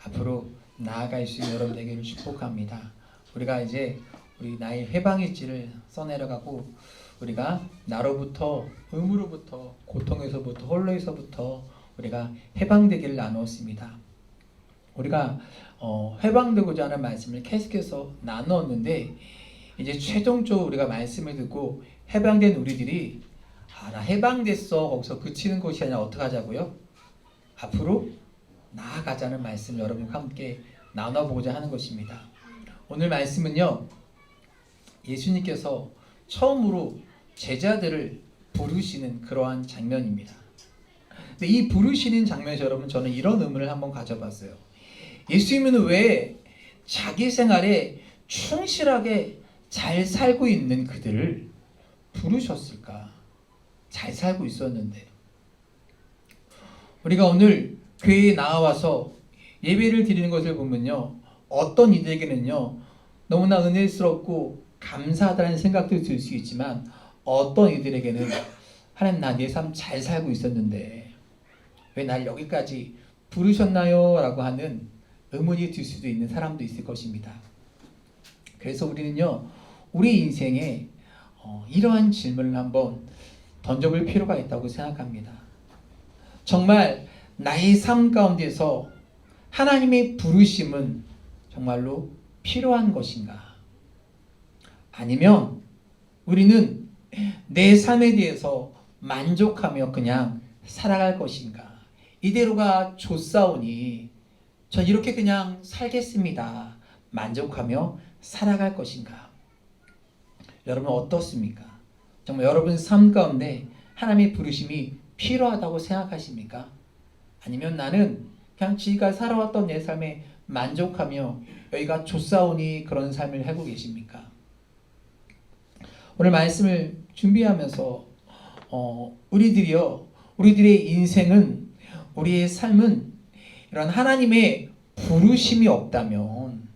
앞으로 나아갈 수 있는 여러분 되기를 축복합니다. 우리가 이제 우리 나의 해방일지를 써내려가고 우리가 나로부터 의무로부터 고통에서부터 홀로에서부터 우리가 해방되기를 나누었습니다. 우리가 해방되고자 하는 말씀을 계속해서 나누었는데 이제 최종적으로 우리가 말씀을 듣고 해방된 우리들이 나 해방됐어 거기서 그치는 것이 아니라 어떻게 하자고요? 앞으로 나아가자는 말씀을 여러분과 함께 나눠보고자 하는 것입니다. 오늘 말씀은요, 예수님께서 처음으로 제자들을 부르시는 그러한 장면입니다. 근데 이 부르시는 장면에서 여러분 저는 이런 의문을 한번 가져봤어요. 예수님은 왜 자기 생활에 충실하게 잘 살고 있는 그들을 부르셨을까? 잘 살고 있었는데. 우리가 오늘 교회에 나와서 예배를 드리는 것을 보면요, 어떤 이들에게는요 너무나 은혜스럽고 감사하다는 생각도 들 수 있지만 어떤 이들에게는 하나님 나 내 삶 잘 살고 있었는데 왜 날 여기까지 부르셨나요? 라고 하는 의문이 들 수도 있는 사람도 있을 것입니다. 그래서 우리는요 우리 인생에 이러한 질문을 한번 던져볼 필요가 있다고 생각합니다. 정말 나의 삶 가운데서 하나님의 부르심은 정말로 필요한 것인가? 아니면 우리는 내 삶에 대해서 만족하며 그냥 살아갈 것인가? 이대로가 좋사오니 전 이렇게 그냥 살겠습니다. 만족하며 살아갈 것인가? 여러분 어떻습니까? 정말 여러분 삶 가운데 하나님의 부르심이 필요하다고 생각하십니까? 아니면 나는 그냥 지금까지 살아왔던 내 삶에 만족하며 여기가 좋사오니 그런 삶을 하고 계십니까? 오늘 말씀을 준비하면서 우리들의 인생은, 우리의 삶은 이런 하나님의 부르심이 없다면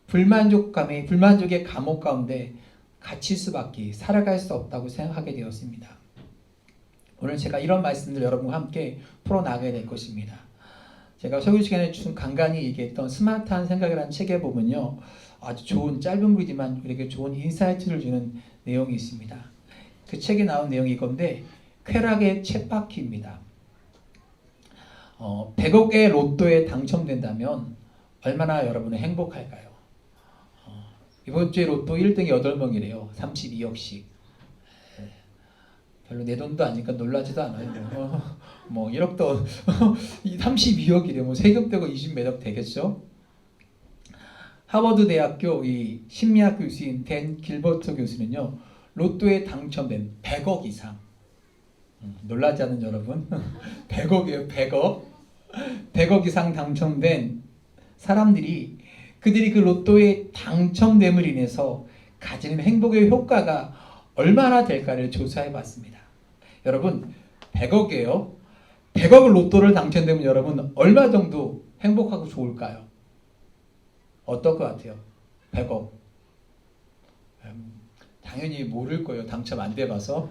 불만족의 감옥 가운데 갇힐 수밖에 살아갈 수 없다고 생각하게 되었습니다. 오늘 제가 이런 말씀들 여러분과 함께 풀어나가게 될 것입니다. 제가 설교 시간에 간간히 얘기했던 스마트한 생각이라는 책에 보면요, 아주 좋은 짧은 글이지만 우리에게 좋은 인사이트를 주는 내용이 있습니다. 그 책에 나온 내용이 이건데 쾌락의 쳇바퀴입니다. 100억의 로또에 당첨된다면 얼마나 여러분은 행복할까요? 이번 주에 로또 1등이 8명이래요. 32억씩. 별로 내 돈도 아니까 놀라지도 않아요. 뭐 1억도 32억이래요. 뭐 세금 떼고 20몇억 되겠죠? 하버드 대학교 이 심리학 교수인 댄 길버트 교수는요, 로또에 당첨된 100억 이상, 놀라지 않은 여러분? 100억이에요. 100억 이상 당첨된 사람들이 그들이 그 로또에 당첨됨을 인해서 가지는 행복의 효과가 얼마나 될까를 조사해 봤습니다. 여러분 100억이에요. 100억 로또를 당첨되면 여러분 얼마 정도 행복하고 좋을까요? 어떨 것 같아요? 100억. 당연히 모를 거예요. 당첨 안 돼봐서.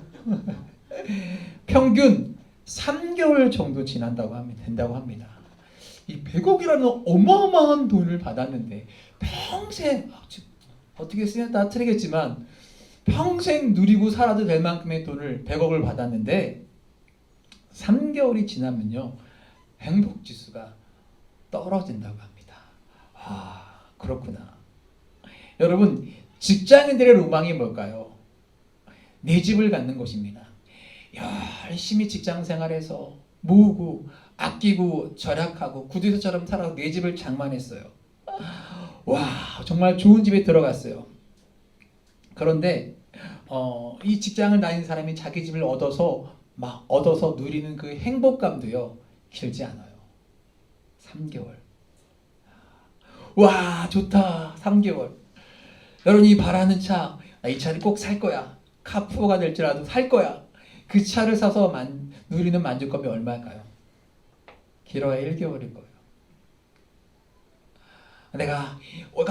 평균 3개월 정도 된다고 합니다. 이 100억이라는 어마어마한 돈을 받았는데 평생 어떻게 쓰냐 다 틀리겠지만 평생 누리고 살아도 될 만큼의 돈을 100억을 받았는데 3개월이 지나면요 행복지수가 떨어진다고 합니다. 그렇구나. 여러분 직장인들의 로망이 뭘까요? 내 집을 갖는 것입니다. 열심히 직장 생활해서 모으고 아끼고 절약하고 구두쇠처럼 살아서 내 집을 장만했어요. 정말 좋은 집에 들어갔어요. 그런데 이 직장을 다니는 사람이 자기 집을 얻어서 누리는 그 행복감도요 길지 않아요. 3개월. 좋다. 3개월. 여러분이 바라는 차, 이 차를 꼭 살 거야. 카푸어가 될지라도 살 거야. 그 차를 사서 누리는 만족감이 얼마일까요? 길어야 1개월일 거예요. 내가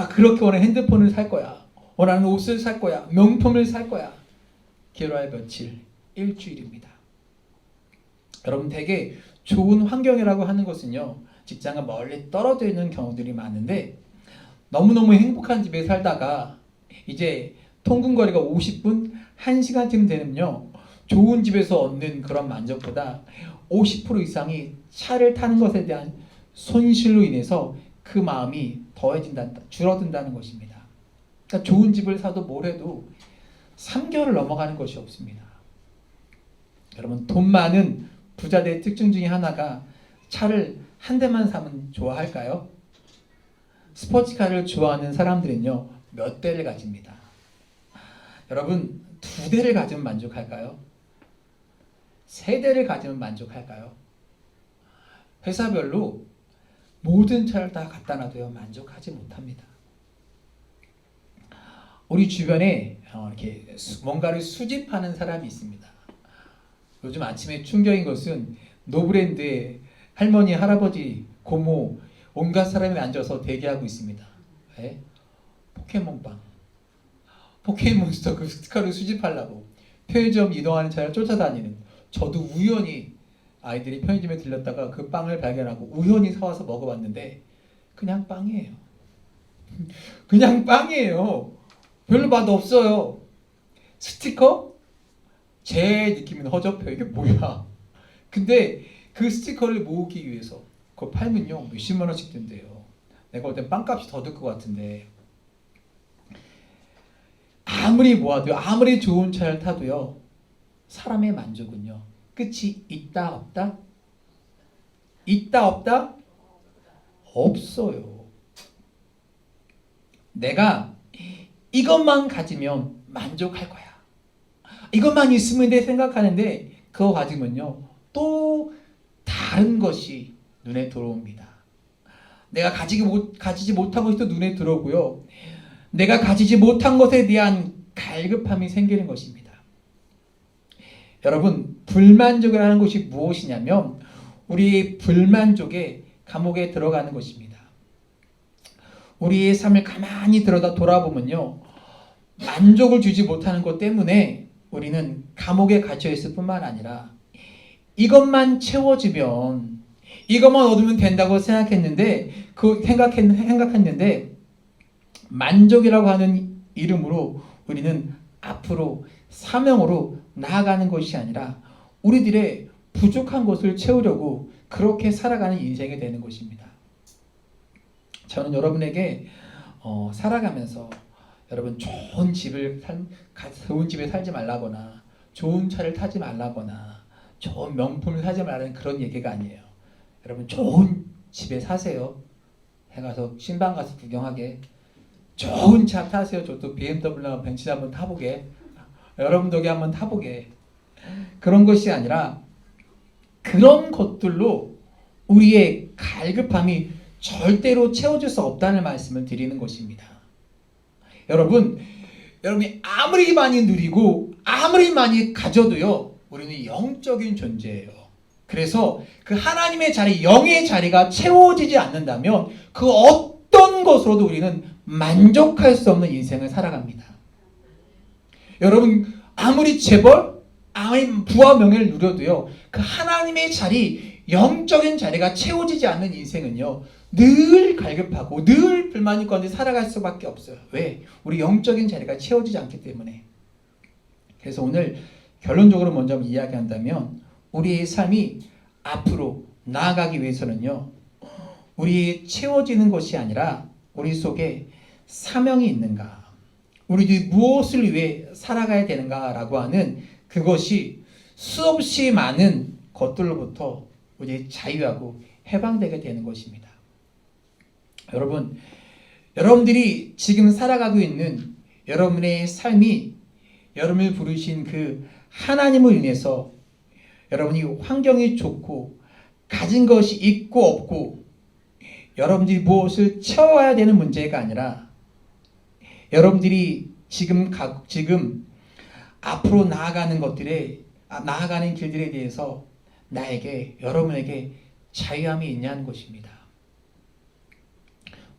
그렇게 원하는 핸드폰을 살 거야. 원하는 옷을 살 거야. 명품을 살 거야. 길어야 며칠? 일주일입니다. 여러분 되게 좋은 환경이라고 하는 것은요, 직장은 멀리 떨어져 있는 경우들이 많은데 너무너무 행복한 집에 살다가 이제 통근거리가 50분, 1시간쯤 되면요. 좋은 집에서 얻는 그런 만족보다 50% 이상이 차를 타는 것에 대한 손실로 인해서 그 마음이 줄어든다는 것입니다. 그러니까 좋은 집을 사도 뭘 해도 3개월을 넘어가는 것이 없습니다. 여러분, 돈 많은 부자들의 특징 중에 하나가 차를 한 대만 사면 좋아할까요? 스포츠카를 좋아하는 사람들은요, 몇 대를 가집니다. 여러분, 2대를 가지면 만족할까요? 3대를 가지면 만족할까요? 회사별로 모든 차를 다 갖다 놔도요, 만족하지 못합니다. 우리 주변에 이렇게 뭔가를 수집하는 사람이 있습니다. 요즘 아침에 충격인 것은 노브랜드에 할머니, 할아버지, 고모 온갖 사람이 앉아서 대기하고 있습니다. 네? 포켓몬빵, 포켓몬스터 그 스티커를 수집하려고 편의점 이동하는 차를 쫓아다니는, 저도 우연히 아이들이 편의점에 들렸다가 그 빵을 발견하고 우연히 사와서 먹어봤는데 그냥 빵이에요. 그냥 빵이에요. 별로 맛 없어요. 스티커? 제 느낌은 허접해요. 이게 뭐야? 근데 그 스티커를 모으기 위해서 그거 팔면요 몇십만 원씩 든대요. 내가 볼 땐 빵값이 더 들 것 같은데, 아무리 모아도요, 아무리 좋은 차를 타도요, 사람의 만족은요 끝이 있다 없다? 있다 없다? 없어요. 내가 이것만 가지면 만족할 거야, 이것만 있으면 돼 생각하는데 그거 가지면요 또 다른 것이 눈에 들어옵니다. 내가 가지지 못한 것이 또 눈에 들어오고요, 내가 가지지 못한 것에 대한 갈급함이 생기는 것입니다. 여러분, 불만족을 하는 것이 무엇이냐면 우리의 불만족의 감옥에 들어가는 것입니다. 우리의 삶을 가만히 돌아보면요, 만족을 주지 못하는 것 때문에 우리는 감옥에 갇혀 있을 뿐만 아니라 이것만 채워지면, 이것만 얻으면 된다고 생각했는데 만족이라고 하는 이름으로 우리는 앞으로 사명으로 나아가는 것이 아니라 우리들의 부족한 것을 채우려고 그렇게 살아가는 인생이 되는 것입니다. 저는 여러분에게 살아가면서 여러분 좋은 집에 살지 말라거나 좋은 차를 타지 말라거나 좋은 명품을 사지 말라는 그런 얘기가 아니에요. 여러분, 좋은 집에 사세요. 해가서 신방 가서 구경하게. 좋은 차 타세요. 저도 BMW, 벤츠 한번 타보게. 여러분도 여기 한번 타보게. 그런 것이 아니라 그런 것들로 우리의 갈급함이 절대로 채워질 수 없다는 말씀을 드리는 것입니다. 여러분이 아무리 많이 누리고 아무리 많이 가져도요, 우리는 영적인 존재예요. 그래서 그 하나님의 자리, 영의 자리가 채워지지 않는다면 그 어떤 것으로도 우리는 만족할 수 없는 인생을 살아갑니다. 여러분, 아무리 재벌, 아무리 부와 명예를 누려도요, 그 하나님의 자리, 영적인 자리가 채워지지 않는 인생은요, 늘 갈급하고 늘 불만이 가운데 살아갈 수밖에 없어요. 왜? 우리 영적인 자리가 채워지지 않기 때문에. 그래서 오늘 결론적으로 먼저 이야기한다면 우리의 삶이 앞으로 나아가기 위해서는요, 우리 채워지는 것이 아니라 우리 속에 사명이 있는가, 우리들이 무엇을 위해 살아가야 되는가라고 하는 그것이 수없이 많은 것들로부터 우리 자유하고 해방되게 되는 것입니다. 여러분들이 지금 살아가고 있는 여러분의 삶이 여러분을 부르신 그 하나님을 인해서 여러분이 환경이 좋고 가진 것이 있고 없고 여러분들이 무엇을 채워야 되는 문제가 아니라 여러분들이 지금 앞으로 나아가는 길들에 대해서 여러분에게 자유함이 있냐는 것입니다.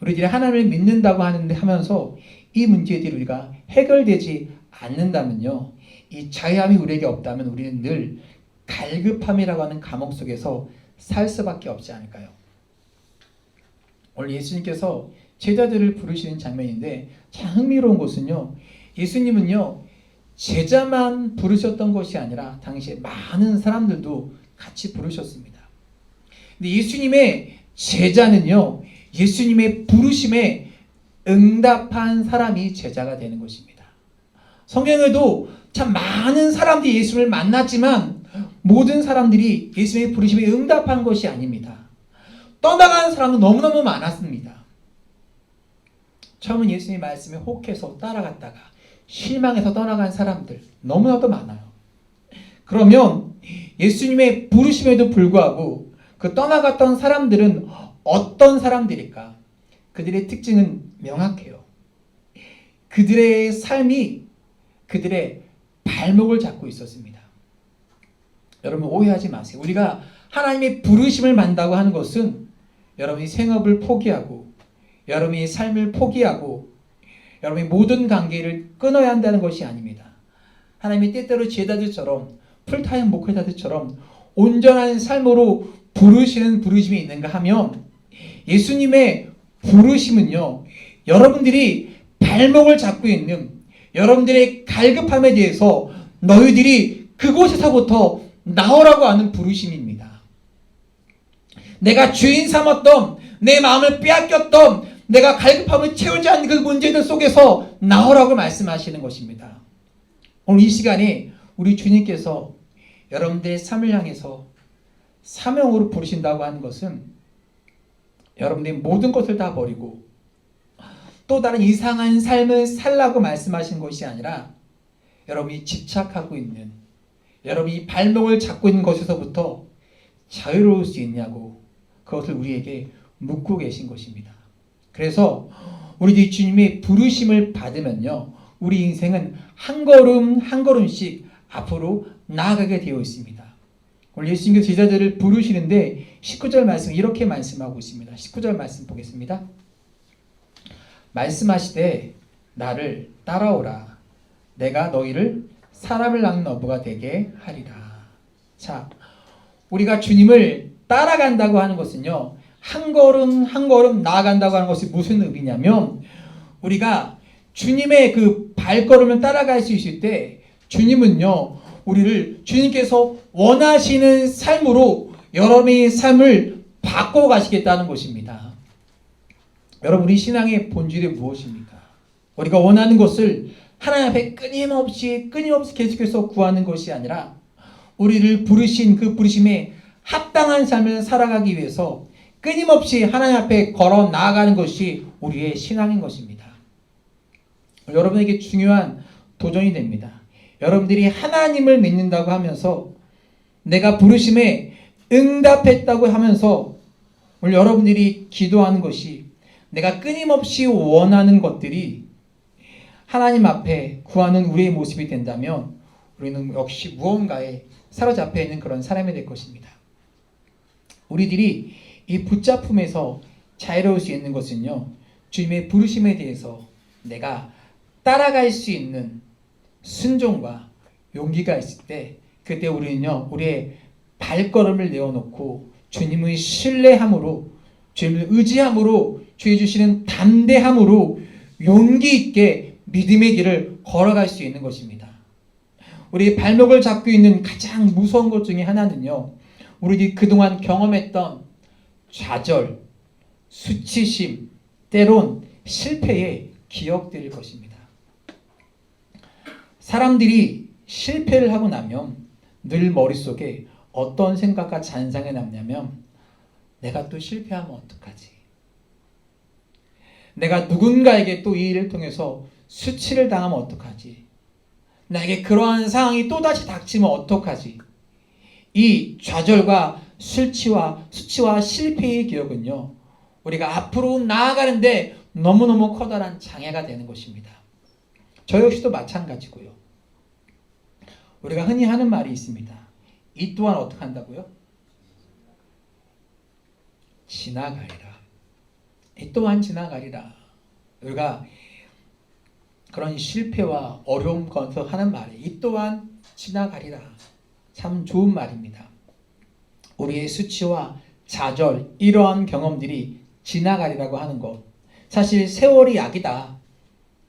우리들이 하나님을 믿는다고 하면서 이 문제들이 우리가 해결되지 않는다면요, 이 자유함이 우리에게 없다면 우리는 늘 갈급함이라고 하는 감옥 속에서 살 수밖에 없지 않을까요? 오늘 예수님께서 제자들을 부르시는 장면인데 참 흥미로운 것은요. 예수님은요. 제자만 부르셨던 것이 아니라 당시에 많은 사람들도 같이 부르셨습니다. 근데 예수님의 제자는요. 예수님의 부르심에 응답한 사람이 제자가 되는 것입니다. 성경에도 참 많은 사람들이 예수를 만났지만 모든 사람들이 예수님의 부르심에 응답한 것이 아닙니다. 떠나간 사람은 너무너무 많았습니다. 처음은 예수님 말씀에 혹해서 따라갔다가 실망해서 떠나간 사람들 너무나도 많아요. 그러면 예수님의 부르심에도 불구하고 그 떠나갔던 사람들은 어떤 사람들일까? 그들의 특징은 명확해요. 그들의 삶이 그들의 발목을 잡고 있었습니다. 여러분 오해하지 마세요. 우리가 하나님의 부르심을 만다고 하는 것은 여러분이 생업을 포기하고 여러분이 삶을 포기하고 여러분이 모든 관계를 끊어야 한다는 것이 아닙니다. 하나님이 때때로 제자들처럼 풀타임 목회자들처럼 온전한 삶으로 부르시는 부르심이 있는가 하면 예수님의 부르심은요. 여러분들이 발목을 잡고 있는 여러분들의 갈급함에 대해서 너희들이 그곳에서부터 나오라고 하는 부르심입니다. 내가 주인 삼았던 내 마음을 빼앗겼던 내가 갈급함을 채우지 않는 그 문제들 속에서 나오라고 말씀하시는 것입니다. 오늘 이 시간에 우리 주님께서 여러분들의 삶을 향해서 사명으로 부르신다고 하는 것은 여러분들이 모든 것을 다 버리고 또 다른 이상한 삶을 살라고 말씀하신 것이 아니라 여러분이 집착하고 있는 여러분이 발목을 잡고 있는 것에서부터 자유로울 수 있냐고 그것을 우리에게 묻고 계신 것입니다. 그래서 우리들이 주님의 부르심을 받으면요. 우리 인생은 한 걸음 한 걸음씩 앞으로 나아가게 되어 있습니다. 오늘 예수님께서 제자들을 부르시는데 19절 말씀 이렇게 말씀하고 있습니다. 19절 말씀 보겠습니다. 말씀하시되 나를 따라오라. 내가 너희를 사람을 낳는 어부가 되게 하리라. 자, 우리가 주님을 따라간다고 하는 것은요. 한 걸음 한 걸음 나아간다고 하는 것이 무슨 의미냐면 우리가 주님의 그 발걸음을 따라갈 수 있을 때 주님은요. 우리를 주님께서 원하시는 삶으로 여러분의 삶을 바꿔가시겠다는 것입니다. 여러분 우리 신앙의 본질이 무엇입니까? 우리가 원하는 것을 하나님 앞에 끊임없이 계속해서 구하는 것이 아니라 우리를 부르신 그 부르심에 합당한 삶을 살아가기 위해서 끊임없이 하나님 앞에 걸어 나아가는 것이 우리의 신앙인 것입니다. 여러분에게 중요한 도전이 됩니다. 여러분들이 하나님을 믿는다고 하면서 내가 부르심에 응답했다고 하면서 오늘 여러분들이 기도하는 것이 내가 끊임없이 원하는 것들이 하나님 앞에 구하는 우리의 모습이 된다면 우리는 역시 무언가에 사로잡혀 있는 그런 사람이 될 것입니다. 우리들이 이 붙잡음에서 자유로울 수 있는 것은요. 주님의 부르심에 대해서 내가 따라갈 수 있는 순종과 용기가 있을 때 그때 우리는요. 우리의 발걸음을 내어놓고 주님의 신뢰함으로 주님을 의지함으로 주의 주시는 담대함으로 용기 있게 믿음의 길을 걸어갈 수 있는 것입니다. 우리 발목을 잡고 있는 가장 무서운 것 중에 하나는요. 우리들이 그동안 경험했던 좌절, 수치심, 때론 실패의 기억들일 것입니다. 사람들이 실패를 하고 나면 늘 머릿속에 어떤 생각과 잔상이 남냐면 내가 또 실패하면 어떡하지? 내가 누군가에게 또 이 일을 통해서 수치를 당하면 어떡하지? 나에게 그러한 상황이 또다시 닥치면 어떡하지? 이 좌절과 수치와 실패의 기억은요. 우리가 앞으로 나아가는데 너무너무 커다란 장애가 되는 것입니다. 저 역시도 마찬가지고요. 우리가 흔히 하는 말이 있습니다. 이 또한 어떻게 한다고요? 지나가리라. 이 또한 지나가리라. 우리가 그런 실패와 어려움 건서 하는 말이 이 또한 지나가리라. 참 좋은 말입니다. 우리의 수치와 좌절 이러한 경험들이 지나가리라고 하는 것. 사실 세월이 약이다.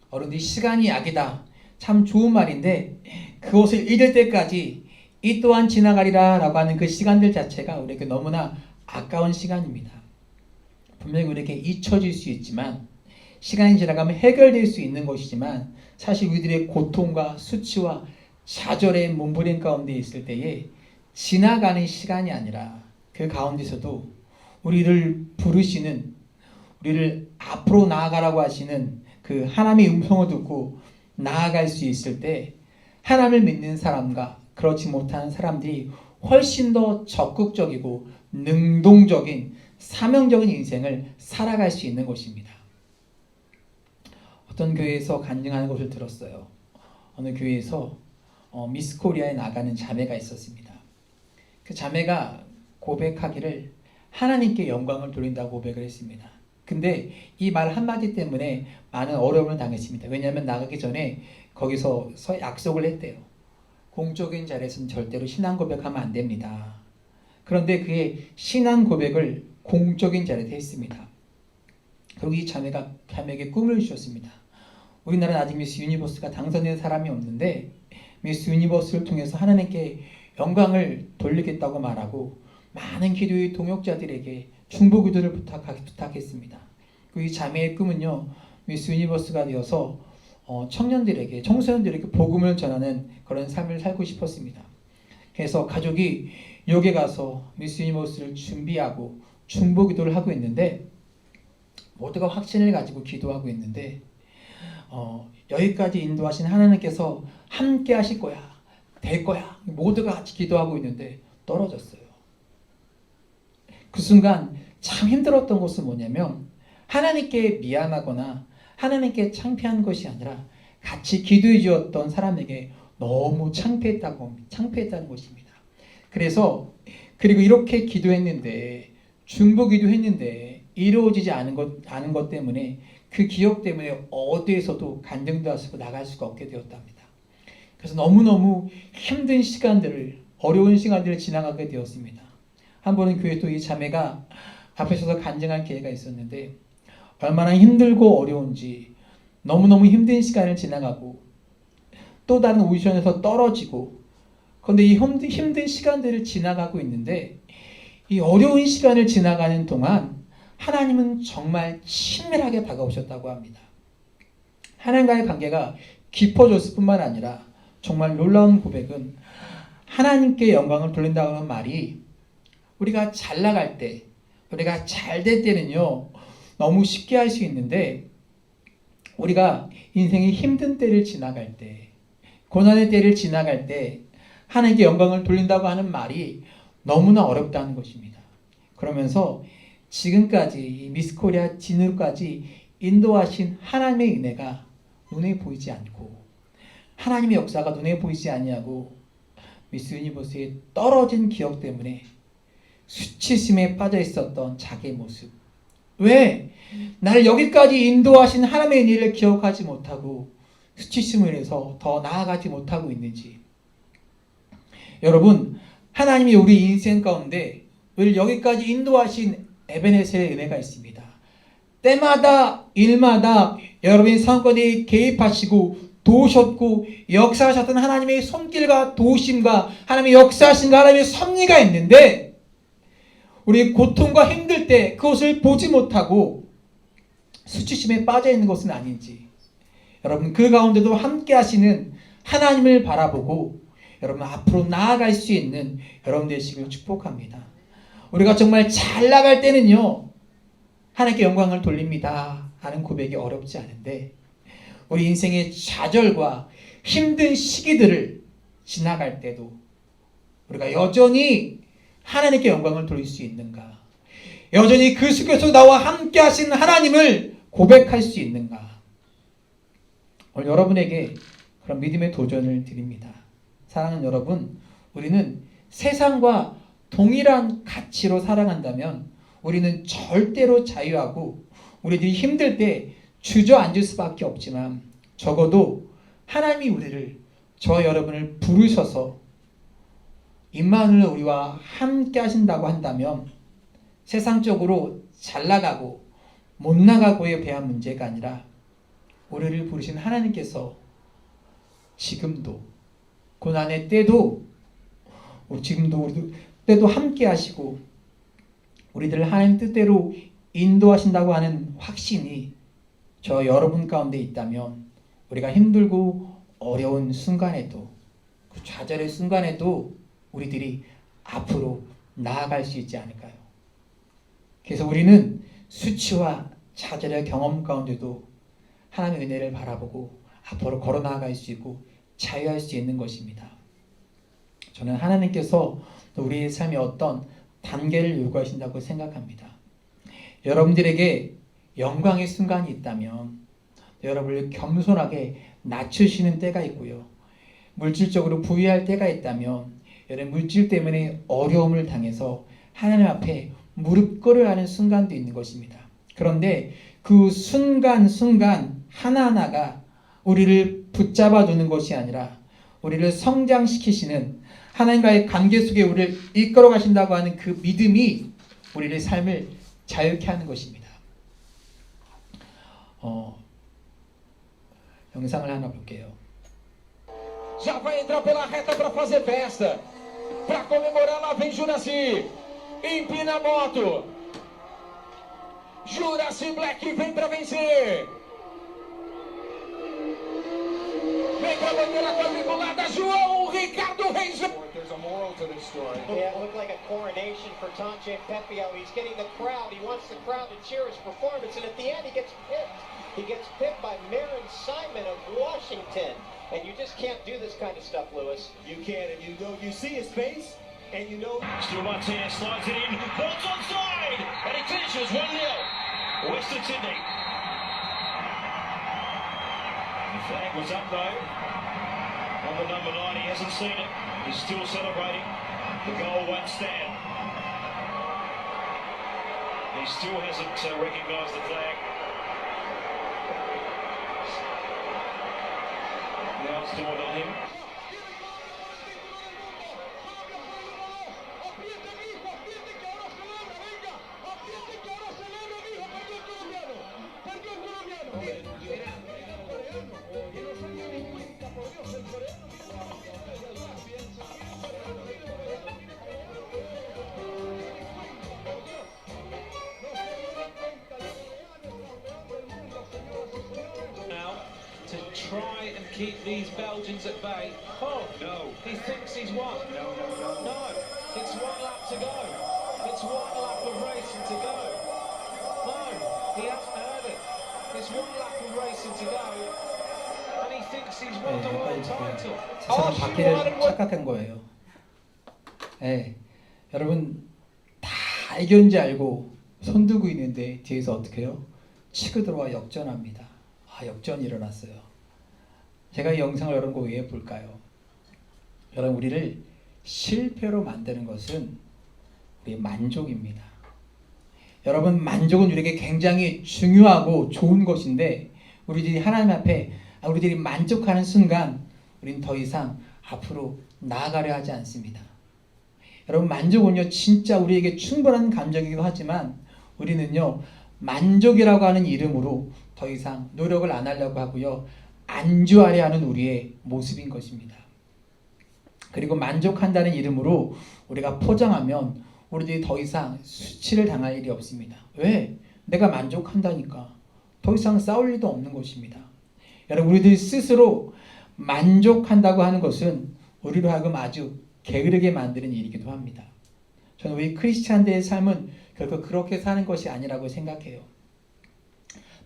어른들이 시간이 약이다. 참 좋은 말인데 그것을 잃을 때까지 이 또한 지나가리라 라고 하는 그 시간들 자체가 우리에게 너무나 아까운 시간입니다. 분명히 우리에게 잊혀질 수 있지만 시간이 지나가면 해결될 수 있는 것이지만 사실 우리들의 고통과 수치와 좌절의 몸부림 가운데 있을 때에 지나가는 시간이 아니라 그 가운데서도 우리를 부르시는, 우리를 앞으로 나아가라고 하시는 그 하나님의 음성을 듣고 나아갈 수 있을 때 하나님을 믿는 사람과 그렇지 못한 사람들이 훨씬 더 적극적이고 능동적인 사명적인 인생을 살아갈 수 있는 것입니다. 어떤 교회에서 간증하는 것을 들었어요. 어느 교회에서 미스 코리아에 나가는 자매가 있었습니다. 그 자매가 고백하기를 하나님께 영광을 돌린다고 고백을 했습니다. 근데 이 말 한마디 때문에 많은 어려움을 당했습니다. 왜냐하면 나가기 전에 거기서 약속을 했대요. 공적인 자리에서는 절대로 신앙 고백하면 안 됩니다. 그런데 그의 신앙 고백을 공적인 자리에서 했습니다. 그리고 이 자매에게 꿈을 주셨습니다. 우리나라는 아직 미스 유니버스가 당선된 사람이 없는데 미스 유니버스를 통해서 하나님께 영광을 돌리겠다고 말하고 많은 기도의 동역자들에게 중보 기도를 부탁했습니다. 이 자매의 꿈은요, 미스 유니버스가 되어서 청년들에게, 청소년들에게 복음을 전하는 그런 삶을 살고 싶었습니다. 그래서 가족이 역에 가서 미스 유니버스를 준비하고 중보 기도를 하고 있는데 모두가 확신을 가지고 기도하고 있는데 여기까지 인도하신 하나님께서 함께 하실 거야, 될 거야, 모두가 같이 기도하고 있는데 떨어졌어요. 그 순간 참 힘들었던 것은 뭐냐면 하나님께 미안하거나 하나님께 창피한 것이 아니라 같이 기도해 주었던 사람에게 너무 창피했다는 것입니다. 그리고 이렇게 기도했는데, 중보 기도했는데 이루어지지 않은 것 때문에 그 기억 때문에 어디에서도 간증도 할 수 나갈 수가 없게 되었답니다. 그래서 너무너무 힘든 시간들을, 어려운 시간들을 지나가게 되었습니다. 한 번은 교회 또 이 자매가 앞에 서서 간증할 기회가 있었는데 얼마나 힘들고 어려운지, 너무너무 힘든 시간을 지나가고 또 다른 오디션에서 떨어지고, 그런데 이 힘든 시간들을 지나가고 있는데 이 어려운 시간을 지나가는 동안 하나님은 정말 친밀하게 다가오셨다고 합니다. 하나님과의 관계가 깊어졌을 뿐만 아니라 정말 놀라운 고백은 하나님께 영광을 돌린다고 하는 말이 우리가 잘 나갈 때, 우리가 잘 될 때는요 너무 쉽게 할 수 있는데 우리가 인생의 힘든 때를 지나갈 때, 고난의 때를 지나갈 때 하나님께 영광을 돌린다고 하는 말이 너무나 어렵다는 것입니다. 그러면서 지금까지 이 미스 코리아 진으로까지 인도하신 하나님의 은혜가 눈에 보이지 않고 하나님의 역사가 눈에 보이지 아니하고 미스 유니버스에 떨어진 기억 때문에 수치심에 빠져 있었던 자기의 모습, 왜 나를 여기까지 인도하신 하나님의 은혜를 기억하지 못하고 수치심을 해서 더 나아가지 못하고 있는지. 여러분, 하나님이 우리 인생 가운데 우리를 여기까지 인도하신 에베네셀의 은혜가 있습니다. 때마다 일마다 여러분의 상권에 개입하시고 도우셨고 역사하셨던 하나님의 손길과 도우심과 하나님의 역사하신 하나님의 섭리가 있는데 우리 고통과 힘들 때 그것을 보지 못하고 수치심에 빠져 있는 것은 아닌지, 여러분 그 가운데도 함께 하시는 하나님을 바라보고 여러분 앞으로 나아갈 수 있는 여러분 되시길 축복합니다. 우리가 정말 잘 나갈 때는요 하나님께 영광을 돌립니다 하는 고백이 어렵지 않은데 우리 인생의 좌절과 힘든 시기들을 지나갈 때도 우리가 여전히 하나님께 영광을 돌릴 수 있는가, 여전히 그 속에서 나와 함께 하신 하나님을 고백할 수 있는가. 오늘 여러분에게 그런 믿음의 도전을 드립니다. 사랑하는 여러분, 우리는 세상과 동일한 가치로 살아간다면 우리는 절대로 자유하고 우리들이 힘들 때 주저앉을 수밖에 없지만 적어도 하나님이 우리를, 저와 여러분을 부르셔서 임마누엘 우리와 함께 하신다고 한다면 세상적으로 잘 나가고 못 나가고에 대한 문제가 아니라 우리를 부르신 하나님께서 지금도 고난의 때도 때도 함께 하시고 우리들을 하나님 뜻대로 인도하신다고 하는 확신이 저 여러분 가운데 있다면 우리가 힘들고 어려운 순간에도 그 좌절의 순간에도 우리들이 앞으로 나아갈 수 있지 않을까요? 그래서 우리는 수치와 좌절의 경험 가운데도 하나님의 은혜를 바라보고 앞으로 걸어 나아갈 수 있고 자유할 수 있는 것입니다. 저는 하나님께서 우리의 삶에 어떤 단계를 요구하신다고 생각합니다. 여러분들에게 영광의 순간이 있다면 여러분을 겸손하게 낮추시는 때가 있고요. 물질적으로 부유할 때가 있다면 여러분 물질 때문에 어려움을 당해서 하나님 앞에 무릎 꿇어야 하는 순간도 있는 것입니다. 그런데 그 순간 하나하나가 우리를 붙잡아 두는 것이 아니라 우리를 성장시키시는 하나님과의 관계 속에 우리를 이끌어 가신다고 하는 그 믿음이 우리의 삶을 자유케 하는 것입니다. 영상을 하나 볼게요. Já vai entrar pela reta para fazer festa. Para comemorar, lá vem Juraci. Empina a moto. Juraci Black vem para vencer. Vem para a bandeira quadriculada. João Ricardo Reis. There's a moral to this story. Yeah, it looked like a coronation for Tonche Pepio. He's getting the crowd. He wants the crowd to cheer his performance. And at the end, he gets pipped. He gets pipped by Marin Simon of Washington. And you just can't do this kind of stuff, Lewis. You can, and you see his face, and you know. Stu Martinez slides it in. Ball's onside, and it finishes 1-0. Western Sydney. The flag was up though. On the number 9, he hasn't seen it. He's still celebrating. The goal won't stand. He still hasn't recognised the flag. Now it's dawned on him. To try and keep these Belgians at bay. Oh, no. He thinks he's won. No. No, it's 1 lap to go. It's 1 lap of racing to go. No, he hasn't heard it. It's 1 lap of racing to go. And he thinks he's won the world title. 세상은 바퀴를 착각한 거예요. 네, 여러분 다 이겼는지 알고 손들고 있는데 뒤에서 어떻게 해요? 치고 들어와 역전합니다. 역전이 일어났어요. 제가 이 영상을 여러분과 왜 볼까요? 여러분 우리를 실패로 만드는 것은 우리의 만족입니다. 여러분 만족은 우리에게 굉장히 중요하고 좋은 것인데 우리들이 하나님 앞에 우리들이 만족하는 순간 우리는 더 이상 앞으로 나아가려 하지 않습니다. 여러분 만족은요 진짜 우리에게 충분한 감정이기도 하지만 우리는요 만족이라고 하는 이름으로 더 이상 노력을 안 하려고 하고요 안주하려 하는 우리의 모습인 것입니다. 그리고 만족한다는 이름으로 우리가 포장하면 우리들이 더 이상 수치를 당할 일이 없습니다. 왜? 내가 만족한다니까. 더 이상 싸울 일도 없는 것입니다. 여러분 우리들이 스스로 만족한다고 하는 것은 우리로 하여금 아주 게으르게 만드는 일이기도 합니다. 저는 우리 크리스찬들의 삶은 결코 그렇게 사는 것이 아니라고 생각해요.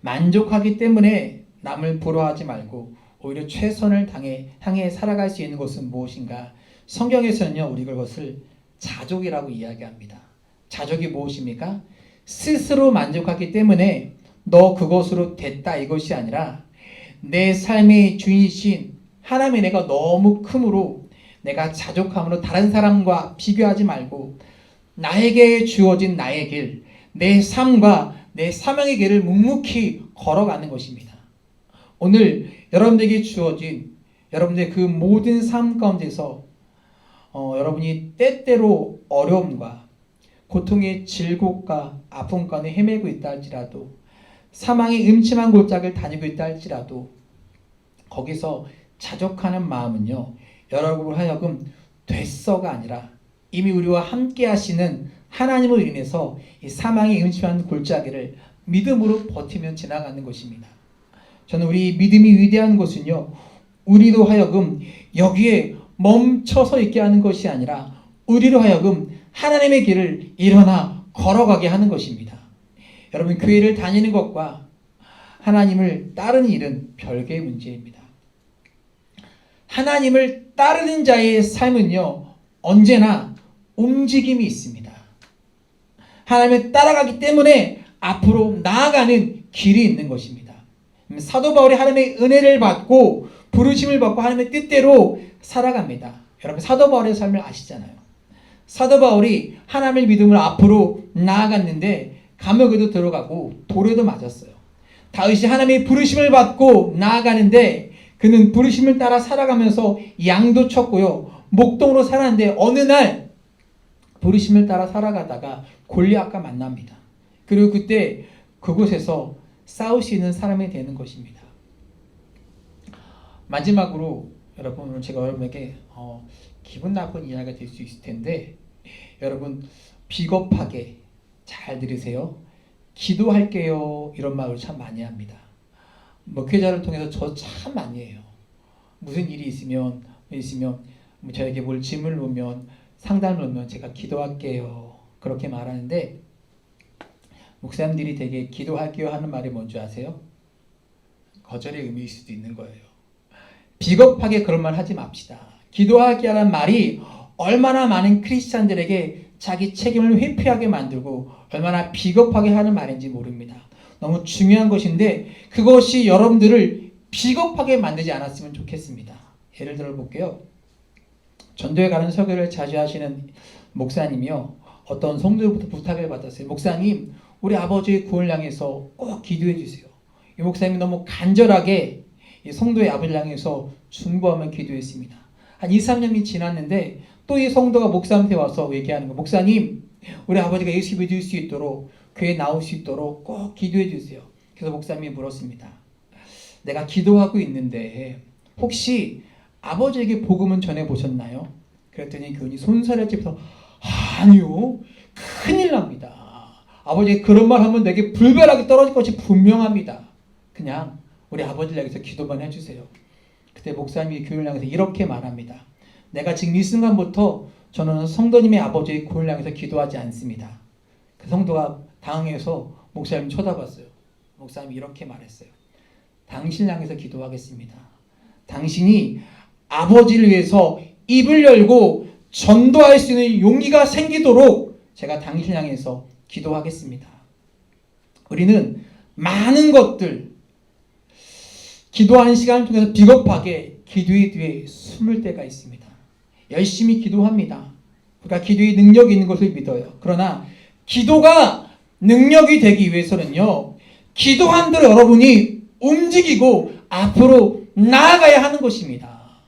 만족하기 때문에 남을 부러워하지 말고 오히려 최선을 향해 살아갈 수 있는 것은 무엇인가? 성경에서는요 우리 그것을 자족이라고 이야기합니다. 자족이 무엇입니까? 스스로 만족하기 때문에 너 그것으로 됐다 이것이 아니라 내 삶의 주인이신 하나님의 내가 너무 크므로 내가 자족함으로 다른 사람과 비교하지 말고 나에게 주어진 나의 길, 내 삶과 내 사명의 길을 묵묵히 걸어가는 것입니다. 오늘 여러분들에게 주어진 여러분들의 그 모든 삶 가운데서 여러분이 때때로 어려움과 고통의 질곡과 아픔 가운데 헤매고 있다 할지라도 사망의 음침한 골짜기를 다니고 있다 할지라도 거기서 자족하는 마음은요, 여러분을 하여금 됐어가 아니라 이미 우리와 함께 하시는 하나님을 인해서 이 사망의 음침한 골짜기를 믿음으로 버티며 지나가는 것입니다. 저는 우리 믿음이 위대한 것은요, 우리로 하여금 여기에 멈춰서 있게 하는 것이 아니라 우리로 하여금 하나님의 길을 일어나 걸어가게 하는 것입니다. 여러분, 교회를 다니는 것과 하나님을 따르는 일은 별개의 문제입니다. 하나님을 따르는 자의 삶은요, 언제나 움직임이 있습니다. 하나님을 따라가기 때문에 앞으로 나아가는 길이 있는 것입니다. 사도 바울이 하나님의 은혜를 받고 부르심을 받고 하나님의 뜻대로 살아갑니다. 여러분, 사도 바울의 삶을 아시잖아요. 사도 바울이 하나님을 믿음으로 앞으로 나아갔는데 감옥에도 들어가고 돌에도 맞았어요. 다윗이 하나님의 부르심을 받고 나아가는데 그는 부르심을 따라 살아가면서 양도 쳤고요, 목동으로 살았는데 어느 날 부르심을 따라 살아가다가 골리앗과 만납니다. 그리고 그때 그곳에서 싸울 수 있는 사람이 되는 것입니다. 마지막으로 여러분, 오늘 제가 여러분에게 기분 나쁜 이야기가 될 수 있을 텐데, 여러분 비겁하게 잘 들으세요. 기도할게요 이런 말을 참 많이 합니다. 목회자를 통해서 저 참 많이 해요. 무슨 일이 있으면 저에게 뭘 짐을 놓으면, 상담을 놓으면 제가 기도할게요 그렇게 말하는데, 목사님들이 되게 기도할게요 하는 말이 뭔지 아세요? 거절의 의미일 수도 있는 거예요. 비겁하게 그런 말 하지 맙시다. 기도하게 하는 말이 얼마나 많은 크리스찬들에게 자기 책임을 회피하게 만들고 얼마나 비겁하게 하는 말인지 모릅니다. 너무 중요한 것인데 그것이 여러분들을 비겁하게 만들지 않았으면 좋겠습니다. 예를 들어 볼게요. 전도에 가는 설교를 자주 하시는 목사님이요, 어떤 성도로부터 부탁을 받았어요. 목사님, 우리 아버지의 구원을 향해서 꼭 기도해 주세요. 이 목사님이 너무 간절하게 이 성도의 아버지를 향해서 중보하며 기도했습니다. 한 2, 3년이 지났는데 또 이 성도가 목사한테 와서 얘기하는 거예요. 목사님, 우리 아버지가 예수 믿을 수 있도록, 교회에 나올 수 있도록 꼭 기도해 주세요. 그래서 목사님이 물었습니다. 내가 기도하고 있는데 혹시 아버지에게 복음은 전해보셨나요? 그랬더니 그분이 손살을 짚어서 아니요, 큰일 납니다. 아버지가 그런 말 하면 내게 불벼락이 떨어질 것이 분명합니다. 그냥 우리 아버지를 향해서 기도만 해주세요. 그때 목사님이 교회를 향해서 이렇게 말합니다. 내가 지금 이 순간부터 저는 성도님의 아버지의 구원을 향해서 기도하지 않습니다. 그 성도가 당황해서 목사님 쳐다봤어요. 목사님이 이렇게 말했어요. 당신을 향해서 기도하겠습니다. 당신이 아버지를 위해서 입을 열고 전도할 수 있는 용기가 생기도록 제가 당신을 향해서 기도하겠습니다. 우리는 많은 것들, 기도하는 시간을 통해서 비겁하게 기도의 뒤에 숨을 때가 있습니다. 열심히 기도합니다. 그러니까 기도에 능력이 있는 것을 믿어요. 그러나 기도가 능력이 되기 위해서는요, 기도한 대로 여러분이 움직이고 앞으로 나아가야 하는 것입니다.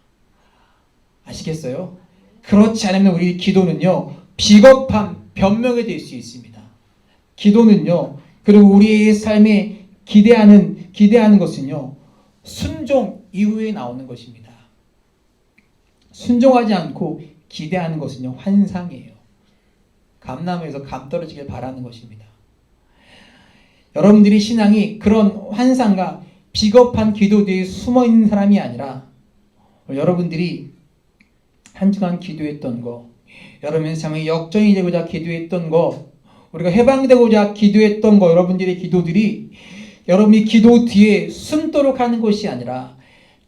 아시겠어요? 그렇지 않으면 우리 기도는요, 비겁한 변명이 될 수 있습니다. 기도는요, 그리고 우리의 삶에 기대하는 것은요, 순종 이후에 나오는 것입니다. 순종하지 않고 기대하는 것은요, 환상이에요. 감나무에서 감 떨어지길 바라는 것입니다. 여러분들이 신앙이 그런 환상과 비겁한 기도 뒤에 숨어있는 사람이 아니라, 여러분들이 한 주간 기도했던 거, 여러분의 삶에 역전이 되고자 기도했던 거, 우리가 해방되고자 기도했던 거, 여러분들의 기도들이 여러분이 기도 뒤에 숨도록 하는 것이 아니라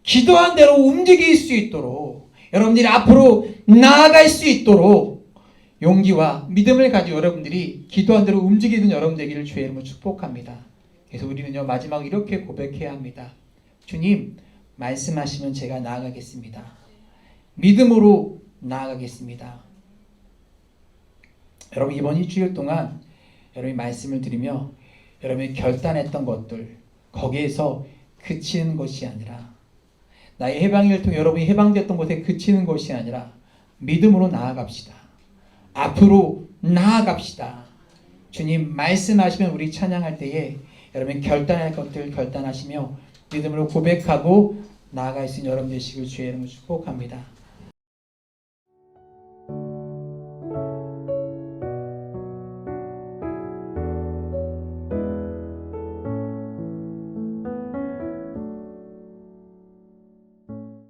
기도한 대로 움직일 수 있도록, 여러분들이 앞으로 나아갈 수 있도록 용기와 믿음을 가지고 여러분들이 기도한 대로 움직이는 여러분 되기를 주의 이름으로 축복합니다. 그래서 우리는요, 마지막 이렇게 고백해야 합니다. 주님, 말씀하시면 제가 나아가겠습니다. 믿음으로 나아가겠습니다. 여러분, 이번 일주일 동안 여러분이 말씀을 드리며 여러분이 결단했던 것들, 거기에서 그치는 것이 아니라, 나의 해방을 통해 여러분이 해방됐던 곳에 그치는 것이 아니라 믿음으로 나아갑시다. 앞으로 나아갑시다. 주님 말씀하시면 우리 찬양할 때에 여러분 결단할 것들 결단하시며 믿음으로 고백하고 나아갈 수 있는 여러분 되시길 주의 이름으로 축복합니다.